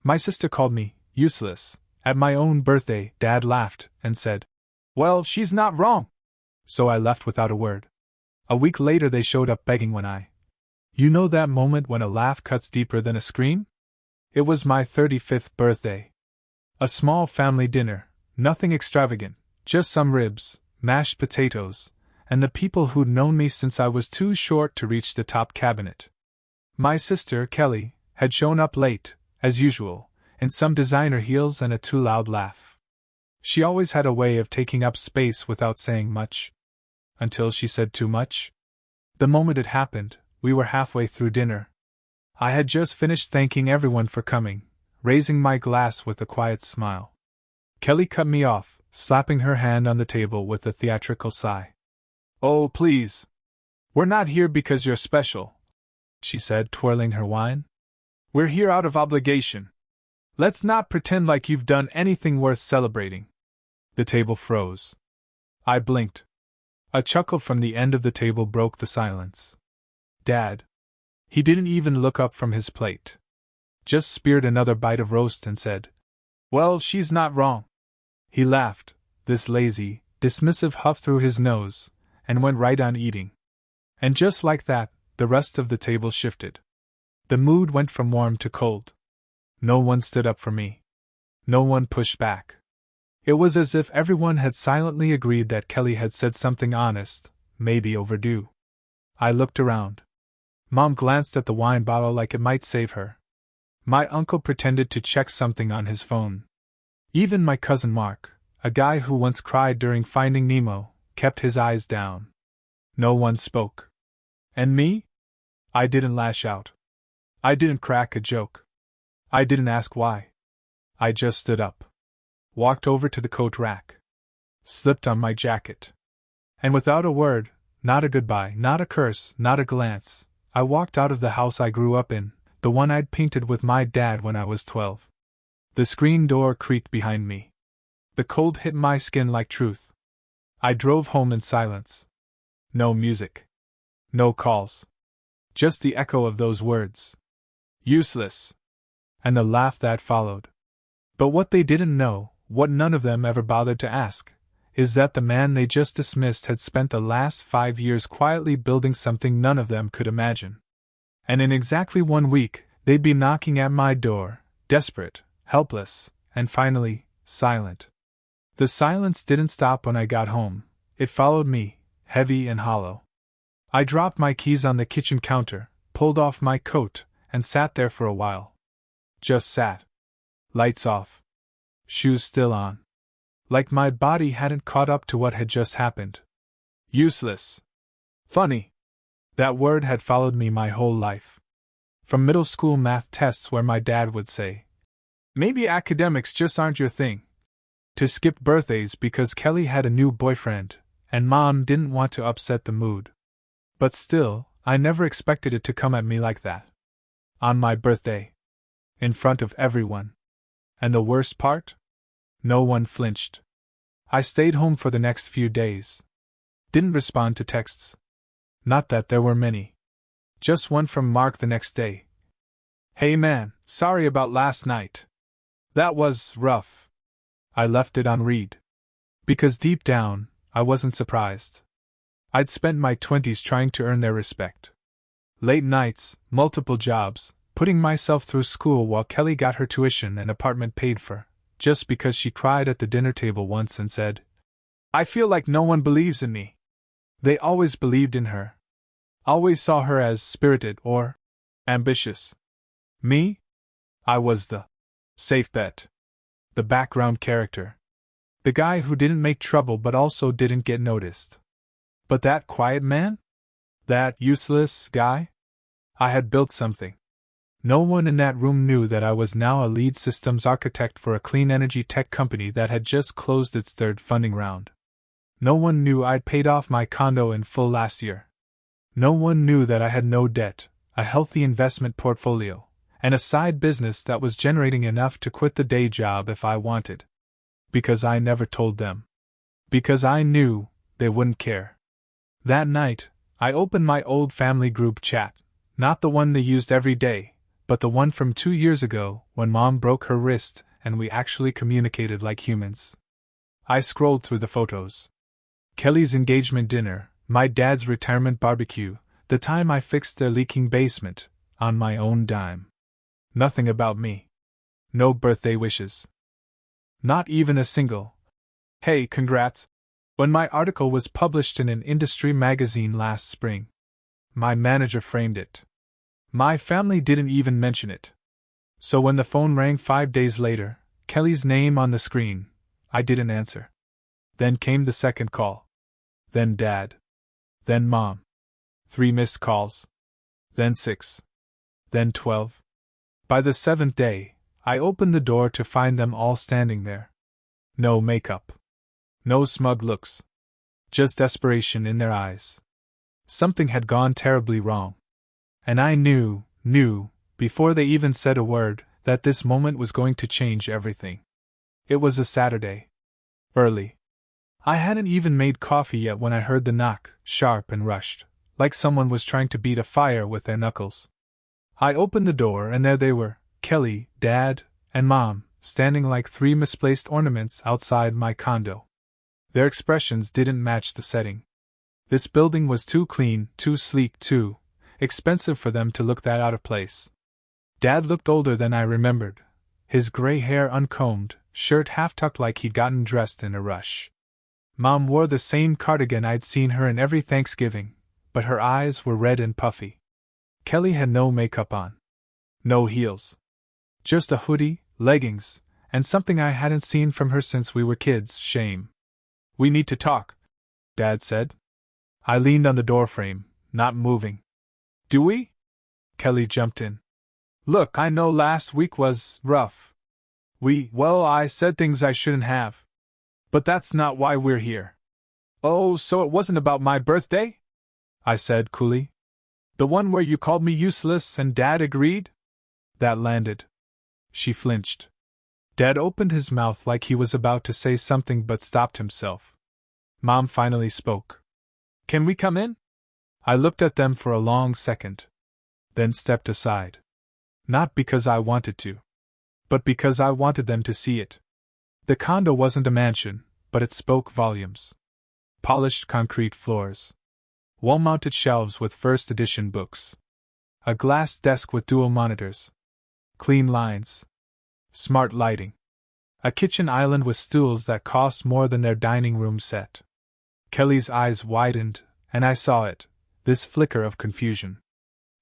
My sister called me useless at my own birthday. Dad laughed and said, "Well, she's not wrong." So I left without a word. A week later they showed up begging when You know that moment when a laugh cuts deeper than a scream? It was my 35th birthday. A small family dinner, nothing extravagant, just some ribs, mashed potatoes, and the people who'd known me since I was too short to reach the top cabinet. My sister, Kelly, had shown up late, as usual, in some designer heels and a too loud laugh. She always had a way of taking up space without saying much. Until she said too much. The moment it happened, we were halfway through dinner. I had just finished thanking everyone for coming, raising my glass with a quiet smile. Kelly cut me off, slapping her hand on the table with a theatrical sigh. "Oh, please. We're not here because you're special," she said, twirling her wine. "We're here out of obligation. Let's not pretend like you've done anything worth celebrating." The table froze. I blinked. A chuckle from the end of the table broke the silence. Dad. He didn't even look up from his plate. Just speared another bite of roast and said, "Well, she's not wrong." He laughed, this lazy, dismissive huff through his nose, and went right on eating. And just like that, the rest of the table shifted. The mood went from warm to cold. No one stood up for me. No one pushed back. It was as if everyone had silently agreed that Kelly had said something honest, maybe overdue. I looked around. Mom glanced at the wine bottle like it might save her. My uncle pretended to check something on his phone. Even my cousin Mark, a guy who once cried during Finding Nemo, kept his eyes down. No one spoke. And me? I didn't lash out. I didn't crack a joke. I didn't ask why. I just stood up. Walked over to the coat rack. Slipped on my jacket. And without a word, not a goodbye, not a curse, not a glance, I walked out of the house I grew up in, the one I'd painted with my dad when I was 12. The screen door creaked behind me. The cold hit my skin like truth. I drove home in silence. No music. No calls. Just the echo of those words. Useless. And the laugh that followed. But what they didn't know, what none of them ever bothered to ask, is that the man they just dismissed had spent the last 5 years quietly building something none of them could imagine. And in exactly 1 week, they'd be knocking at my door, desperate, helpless, and finally, silent. The silence didn't stop when I got home. It followed me, heavy and hollow. I dropped my keys on the kitchen counter, pulled off my coat, and sat there for a while. Just sat. Lights off. Shoes still on. Like my body hadn't caught up to what had just happened. Useless. Funny. That word had followed me my whole life. From middle school math tests where my dad would say, "Maybe academics just aren't your thing," to skip birthdays because Kelly had a new boyfriend, and Mom didn't want to upset the mood. But still, I never expected it to come at me like that. On my birthday. In front of everyone. And the worst part? No one flinched. I stayed home for the next few days. Didn't respond to texts. Not that there were many. Just one from Mark the next day. "Hey man, sorry about last night. That was rough." I left it on read. Because deep down, I wasn't surprised. I'd spent my 20s trying to earn their respect. Late nights, multiple jobs, putting myself through school while Kelly got her tuition and apartment paid for, just because she cried at the dinner table once and said, "I feel like no one believes in me." They always believed in her. Always saw her as spirited or ambitious. Me? I was the safe bet. The background character. The guy who didn't make trouble but also didn't get noticed. But that quiet man? That useless guy? I had built something. No one in that room knew that I was now a lead systems architect for a clean energy tech company that had just closed its 3rd funding round. No one knew I'd paid off my condo in full last year. No one knew that I had no debt, a healthy investment portfolio, and a side business that was generating enough to quit the day job if I wanted. Because I never told them. Because I knew they wouldn't care. That night, I opened my old family group chat, not the one they used every day, but the one from 2 years ago, when Mom broke her wrist and we actually communicated like humans. I scrolled through the photos. Kelly's engagement dinner, my dad's retirement barbecue, the time I fixed their leaking basement, on my own dime. Nothing about me. No birthday wishes. Not even a single, "Hey, congrats," when my article was published in an industry magazine last spring. My manager framed it. My family didn't even mention it. So when the phone rang 5 days later, Kelly's name on the screen, I didn't answer. Then came the second call. Then Dad. Then Mom. 3 missed calls. Then 6. Then 12. By the 7th day, I opened the door to find them all standing there. No makeup. No smug looks. Just desperation in their eyes. Something had gone terribly wrong. And I knew, before they even said a word, that this moment was going to change everything. It was a Saturday. Early. I hadn't even made coffee yet when I heard the knock, sharp and rushed, like someone was trying to beat a fire with their knuckles. I opened the door and there they were, Kelly, Dad, and Mom, standing like 3 misplaced ornaments outside my condo. Their expressions didn't match the setting. This building was too clean, too sleek, too expensive for them to look that out of place. Dad looked older than I remembered, his gray hair uncombed, shirt half-tucked like he'd gotten dressed in a rush. Mom wore the same cardigan I'd seen her in every Thanksgiving, but her eyes were red and puffy. Kelly had no makeup on. No heels. Just a hoodie, leggings, and something I hadn't seen from her since we were kids, shame. "We need to talk," Dad said. I leaned on the doorframe, not moving. "Do we?" Kelly jumped in. "Look, I know last week was rough. I said things I shouldn't have. But that's not why we're here." "Oh, so it wasn't about my birthday?" I said coolly. "The one where you called me useless and Dad agreed?" That landed. She flinched. Dad opened his mouth like he was about to say something but stopped himself. Mom finally spoke. "Can we come in?" I looked at them for a long second. Then stepped aside. Not because I wanted to, but because I wanted them to see it. The condo wasn't a mansion, but it spoke volumes. Polished concrete floors. Wall-mounted shelves with first edition books. A glass desk with dual monitors. Clean lines. Smart lighting. A kitchen island with stools that cost more than their dining room set. Kelly's eyes widened, and I saw it, this flicker of confusion.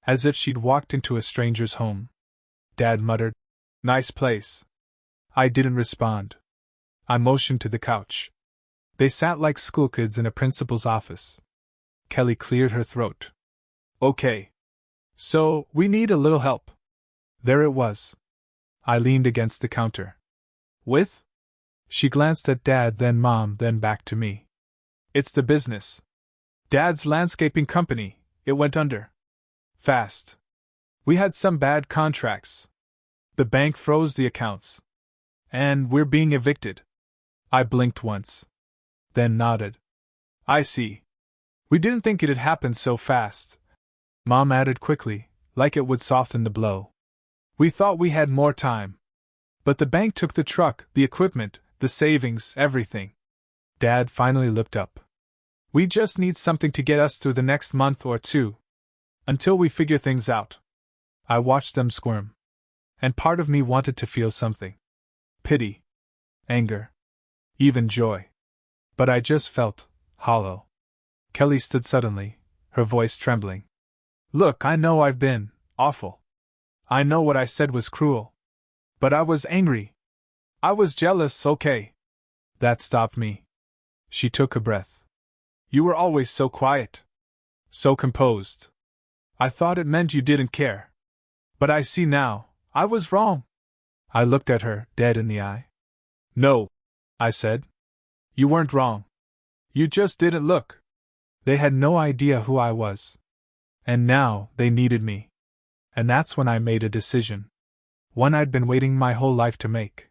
As if she'd walked into a stranger's home. Dad muttered, "Nice place." I didn't respond. I motioned to the couch. They sat like schoolkids in a principal's office. Kelly cleared her throat. "Okay. So, we need a little help." There it was. I leaned against the counter. "With?" She glanced at Dad, then Mom, then back to me. "It's the business. Dad's landscaping company, it went under. Fast. We had some bad contracts. The bank froze the accounts. And we're being evicted." I blinked once. Then nodded. "I see. We didn't think it'd happen so fast," Mom added quickly, like it would soften the blow. "We thought we had more time. But the bank took the truck, the equipment, the savings, everything." Dad finally looked up. "We just need something to get us through the next month or two. Until we figure things out." I watched them squirm. And part of me wanted to feel something. Pity. Anger. Even joy. But I just felt hollow. Kelly stood suddenly, her voice trembling. "Look, I know I've been awful. I know what I said was cruel. But I was angry. I was jealous, okay." That stopped me. She took a breath. "You were always so quiet. So composed. I thought it meant you didn't care. But I see now, I was wrong." I looked at her, dead in the eye. "No," I said. "You weren't wrong. You just didn't look." They had no idea who I was. And now, they needed me. And that's when I made a decision. One I'd been waiting my whole life to make.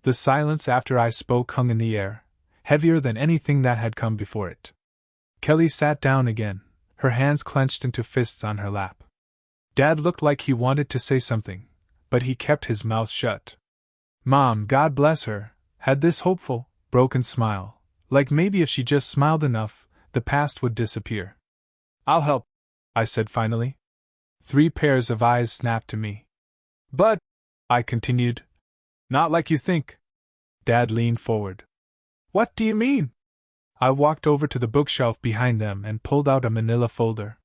The silence after I spoke hung in the air, heavier than anything that had come before it. Kelly sat down again, her hands clenched into fists on her lap. Dad looked like he wanted to say something, but he kept his mouth shut. Mom, God bless her, had this hopeful, broken smile, like maybe if she just smiled enough, the past would disappear. I'll help, I said finally. 3 pairs of eyes snapped to me. But, I continued, not like you think. Dad leaned forward. What do you mean? I walked over to the bookshelf behind them and pulled out a manila folder.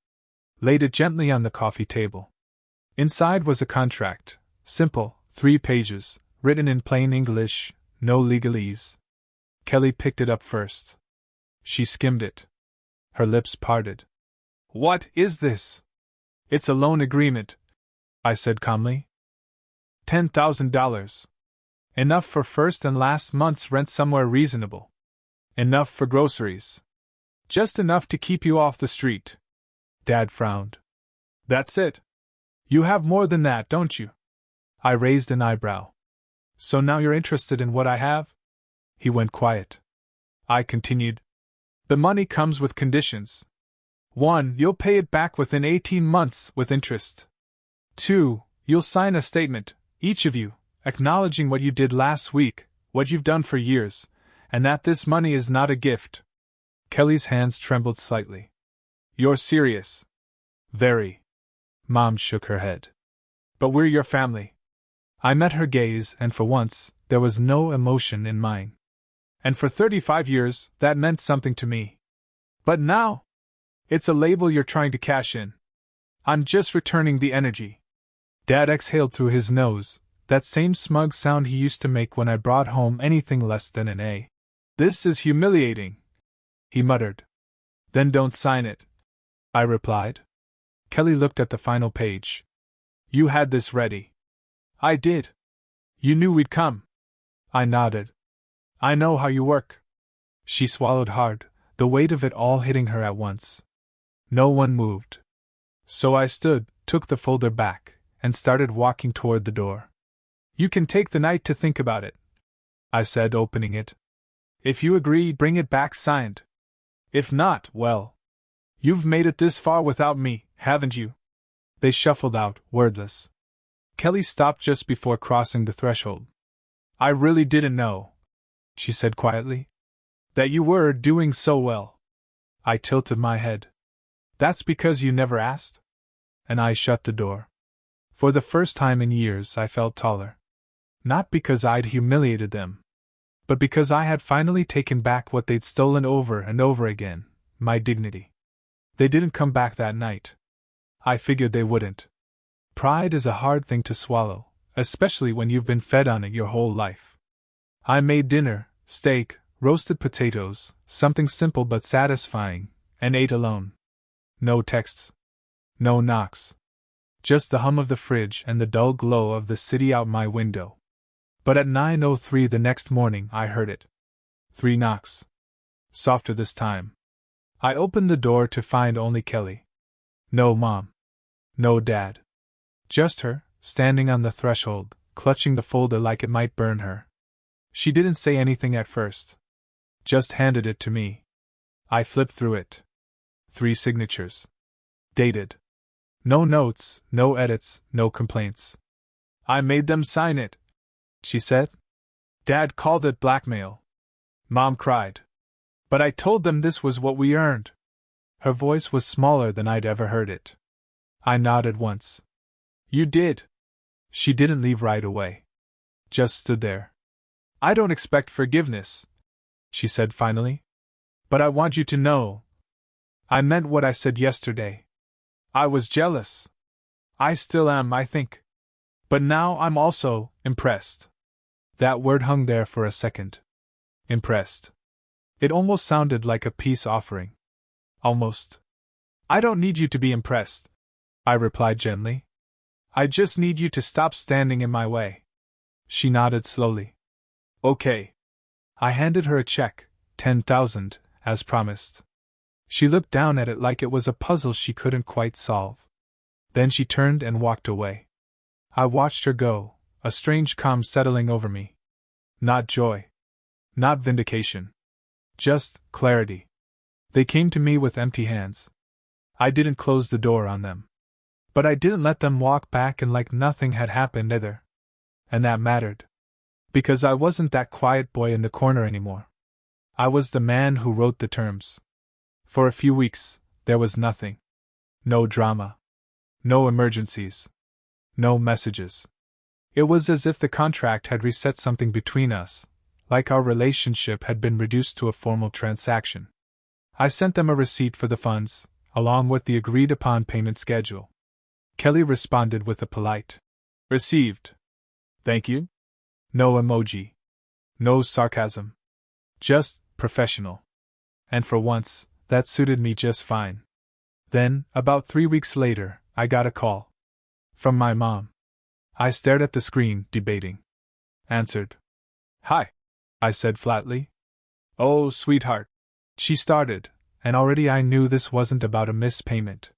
Laid it gently on the coffee table. Inside was a contract, simple, 3 pages, written in plain English, no legalese. Kelly picked it up first. She skimmed it. Her lips parted. What is this? It's a loan agreement, I said calmly. $10,000. Enough for first and last month's rent somewhere reasonable. Enough for groceries. Just enough to keep you off the street. Dad frowned. That's it. You have more than that, don't you? I raised an eyebrow. So now you're interested in what I have? He went quiet. I continued. The money comes with conditions. 1. You'll pay it back within 18 months with interest. 2. You'll sign a statement, each of you, acknowledging what you did last week, what you've done for years, and that this money is not a gift. Kelly's hands trembled slightly. You're serious? Very. Mom shook her head. But we're your family. I met her gaze, and for once, there was no emotion in mine. And for 35 years, that meant something to me. But now, it's a label you're trying to cash in. I'm just returning the energy. Dad exhaled through his nose, that same smug sound he used to make when I brought home anything less than an A. This is humiliating, he muttered. Then don't sign it, I replied. Kelly looked at the final page. You had this ready. I did. You knew we'd come. I nodded. I know how you work. She swallowed hard, the weight of it all hitting her at once. No one moved. So I stood, took the folder back, and started walking toward the door. You can take the night to think about it, I said, opening it. If you agree, bring it back signed. If not, well, you've made it this far without me, haven't you? They shuffled out, wordless. Kelly stopped just before crossing the threshold. I really didn't know, she said quietly, that you were doing so well. I tilted my head. That's because you never asked? And I shut the door. For the first time in years, I felt taller. Not because I'd humiliated them, but because I had finally taken back what they'd stolen over and over again, my dignity. They didn't come back that night. I figured they wouldn't. Pride is a hard thing to swallow, especially when you've been fed on it your whole life. I made dinner, steak, roasted potatoes, something simple but satisfying, and ate alone. No texts. No knocks. Just the hum of the fridge and the dull glow of the city out my window. But at 9:03 the next morning I heard it. 3 knocks. Softer this time. I opened the door to find only Kelly. No Mom. No Dad. Just her, standing on the threshold, clutching the folder like it might burn her. She didn't say anything at first. Just handed it to me. I flipped through it. 3 signatures. Dated. No notes, no edits, no complaints. I made them sign it, she said. Dad called it blackmail. Mom cried. But I told them this was what we earned. Her voice was smaller than I'd ever heard it. I nodded once. You did. She didn't leave right away. Just stood there. I don't expect forgiveness, she said finally. But I want you to know. I meant what I said yesterday. I was jealous. I still am, I think. But now I'm also impressed. That word hung there for a second. Impressed. It almost sounded like a peace offering. Almost. I don't need you to be impressed, I replied gently. I just need you to stop standing in my way. She nodded slowly. Okay. I handed her a check, 10,000, as promised. She looked down at it like it was a puzzle she couldn't quite solve. Then she turned and walked away. I watched her go, a strange calm settling over me. Not joy. Not vindication. Just clarity. They came to me with empty hands. I didn't close the door on them. But I didn't let them walk back and like nothing had happened either. And that mattered. Because I wasn't that quiet boy in the corner anymore. I was the man who wrote the terms. For a few weeks, there was nothing. No drama. No emergencies. No messages. It was as if the contract had reset something between us, like our relationship had been reduced to a formal transaction. I sent them a receipt for the funds, along with the agreed-upon payment schedule. Kelly responded with a polite, "Received. Thank you." No emoji. No sarcasm. Just professional. And for once, that suited me just fine. Then, about 3 weeks later, I got a call. From my mom. I stared at the screen, debating. Answered. "Hi," I said flatly. "Oh, sweetheart," she started, and already I knew this wasn't about a missed payment.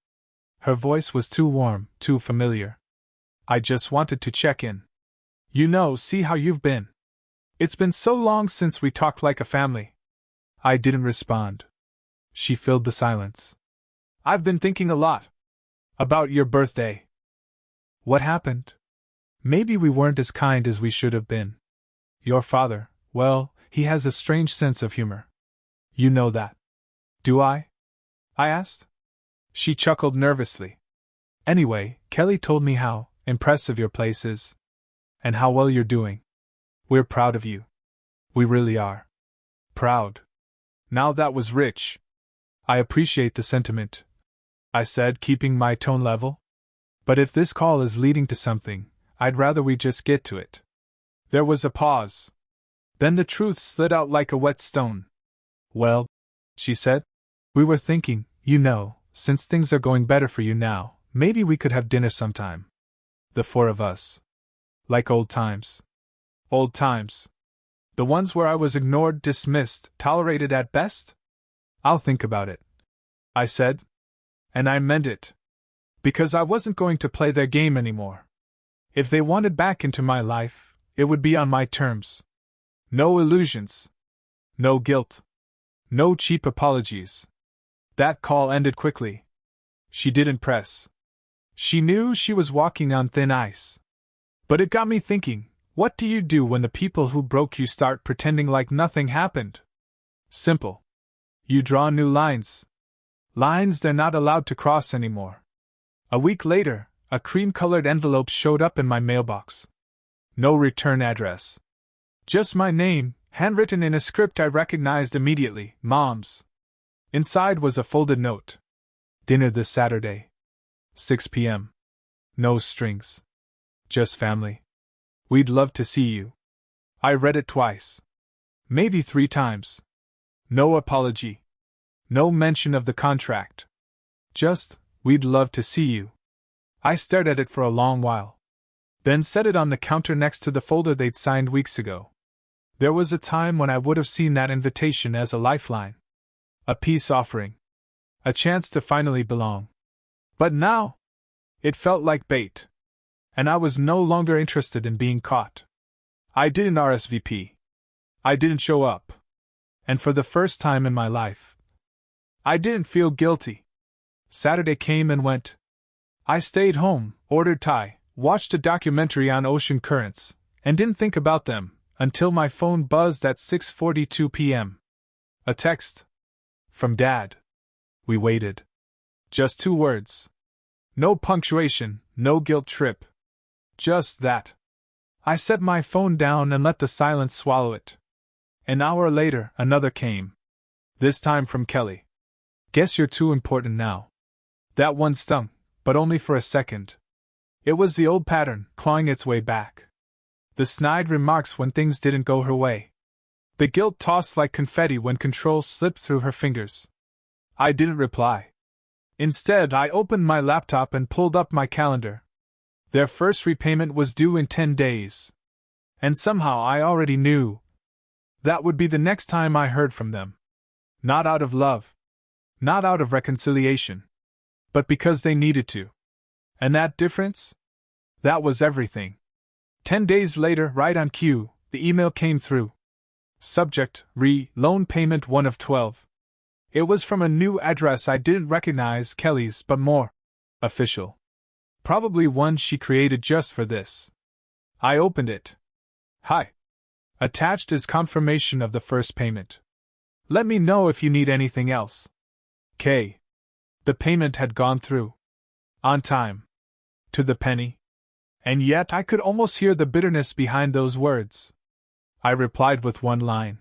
Her voice was too warm, too familiar. "I just wanted to check in. See how you've been. It's been so long since we talked like a family." I didn't respond. She filled the silence. "I've been thinking a lot. About your birthday." "What happened?" "Maybe we weren't as kind as we should have been. Your father, well, he has a strange sense of humor. You know that." "Do I?" I asked. She chuckled nervously. "Anyway, Kelly told me how impressive your place is. And how well you're doing. We're proud of you. We really are." Proud. Now that was rich. "I appreciate the sentiment," I said, keeping my tone level. "But if this call is leading to something, I'd rather we just get to it." There was a pause. Then the truth slid out like a wet stone. "Well," she said, "we were thinking, since things are going better for you now, maybe we could have dinner sometime. The four of us. Like old times." Old times. The ones where I was ignored, dismissed, tolerated at best? "I'll think about it," I said. And I meant it. Because I wasn't going to play their game anymore. If they wanted back into my life, it would be on my terms. No illusions. No guilt. No cheap apologies. That call ended quickly. She didn't press. She knew she was walking on thin ice. But it got me thinking, what do you do when the people who broke you start pretending like nothing happened? Simple. You draw new lines. Lines they're not allowed to cross anymore. A week later, a cream-colored envelope showed up in my mailbox. No return address. Just my name, handwritten in a script I recognized immediately, Mom's. Inside was a folded note. "Dinner this Saturday. 6 p.m. No strings. Just family. We'd love to see you." I read it twice. Maybe 3 times. No apology. No mention of the contract. Just, "We'd love to see you." I stared at it for a long while. Then set it on the counter next to the folder they'd signed weeks ago. There was a time when I would have seen that invitation as a lifeline. A peace offering. A chance to finally belong. But now, it felt like bait. And I was no longer interested in being caught. I didn't RSVP. I didn't show up. And for the first time in my life, I didn't feel guilty. Saturday came and went. I stayed home, ordered Thai, watched a documentary on ocean currents, and didn't think about them until my phone buzzed at 6:42 p.m. A text. From Dad. We waited. Just 2 words. No punctuation, no guilt trip. Just that. I set my phone down and let the silence swallow it. An hour later, another came. This time from Kelly. "Guess you're too important now." That one stung, but only for a second. It was the old pattern, clawing its way back. The snide remarks when things didn't go her way. The guilt tossed like confetti when control slipped through her fingers. I didn't reply. Instead, I opened my laptop and pulled up my calendar. Their first repayment was due in 10 days. And somehow I already knew that would be the next time I heard from them. Not out of love. Not out of reconciliation. But because they needed to. And that difference? That was everything. 10 days later, right on cue, the email came through. Subject, loan payment 1 of 12. It was from a new address I didn't recognize, Kelly's, but more official. Probably one she created just for this. I opened it. Hi. Attached is confirmation of the first payment. Let me know if you need anything else. K. The payment had gone through. On time. To the penny. And yet I could almost hear the bitterness behind those words. I replied with one line.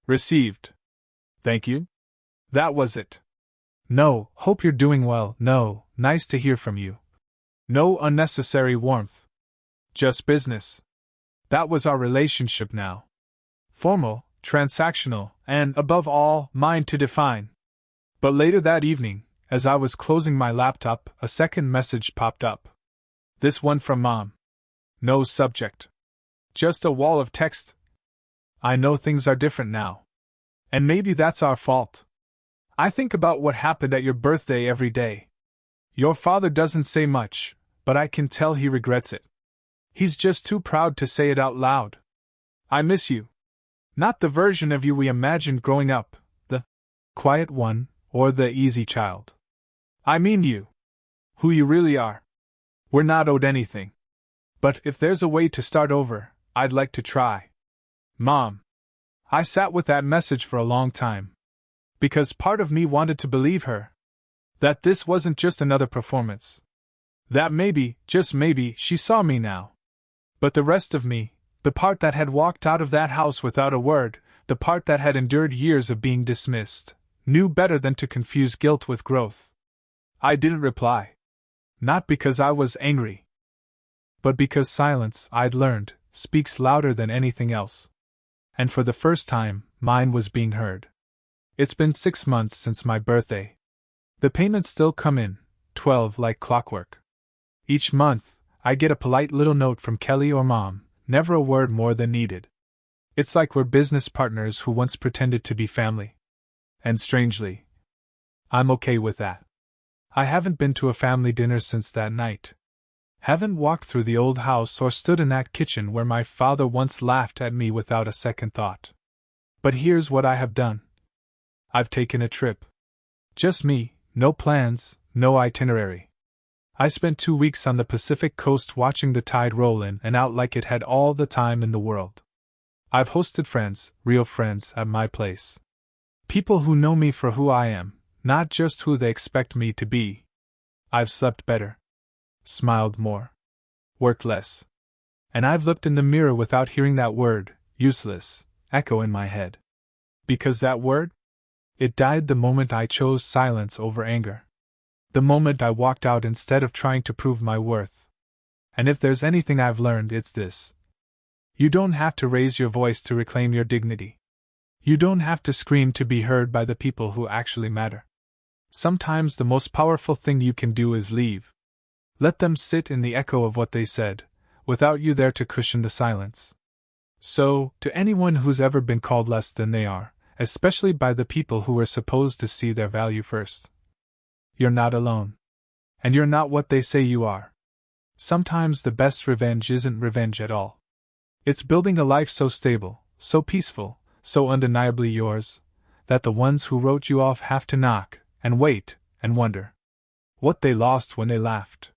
Received. Thank you. That was it. No, hope you're doing well. No, nice to hear from you. No unnecessary warmth. Just business. That was our relationship now. Formal, transactional, and, above all, mine to define. But later that evening, as I was closing my laptop, a second message popped up. This one from Mom. No subject. Just a wall of text. I know things are different now. And maybe that's our fault. I think about what happened at your birthday every day. Your father doesn't say much, but I can tell he regrets it. He's just too proud to say it out loud. I miss you. Not the version of you we imagined growing up, the quiet one, or the easy child. I mean you. Who you really are. We're not owed anything. But if there's a way to start over, I'd like to try. Mom. I sat with that message for a long time. Because part of me wanted to believe her. That this wasn't just another performance. That maybe, just maybe, she saw me now. But the rest of me, the part that had walked out of that house without a word, the part that had endured years of being dismissed, knew better than to confuse guilt with growth. I didn't reply. Not because I was angry. But because silence, I'd learned, speaks louder than anything else. And for the first time, mine was being heard. It's been 6 months since my birthday. The payments still come in, 12 like clockwork. Each month, I get a polite little note from Kelly or Mom, never a word more than needed. It's like we're business partners who once pretended to be family. And strangely, I'm okay with that. I haven't been to a family dinner since that night. Haven't walked through the old house or stood in that kitchen where my father once laughed at me without a second thought. But here's what I have done. I've taken a trip. Just me, no plans, no itinerary. I spent 2 weeks on the Pacific coast watching the tide roll in and out like it had all the time in the world. I've hosted friends, real friends, at my place. People who know me for who I am, not just who they expect me to be. I've slept better. Smiled more. Worked less. And I've looked in the mirror without hearing that word, useless, echo in my head. Because that word? It died the moment I chose silence over anger. The moment I walked out instead of trying to prove my worth. And if there's anything I've learned, it's this. You don't have to raise your voice to reclaim your dignity. You don't have to scream to be heard by the people who actually matter. Sometimes the most powerful thing you can do is leave. Let them sit in the echo of what they said, without you there to cushion the silence. So, to anyone who's ever been called less than they are, especially by the people who were supposed to see their value first. You're not alone. And you're not what they say you are. Sometimes the best revenge isn't revenge at all. It's building a life so stable, so peaceful, so undeniably yours, that the ones who wrote you off have to knock, and wait, and wonder what they lost when they laughed.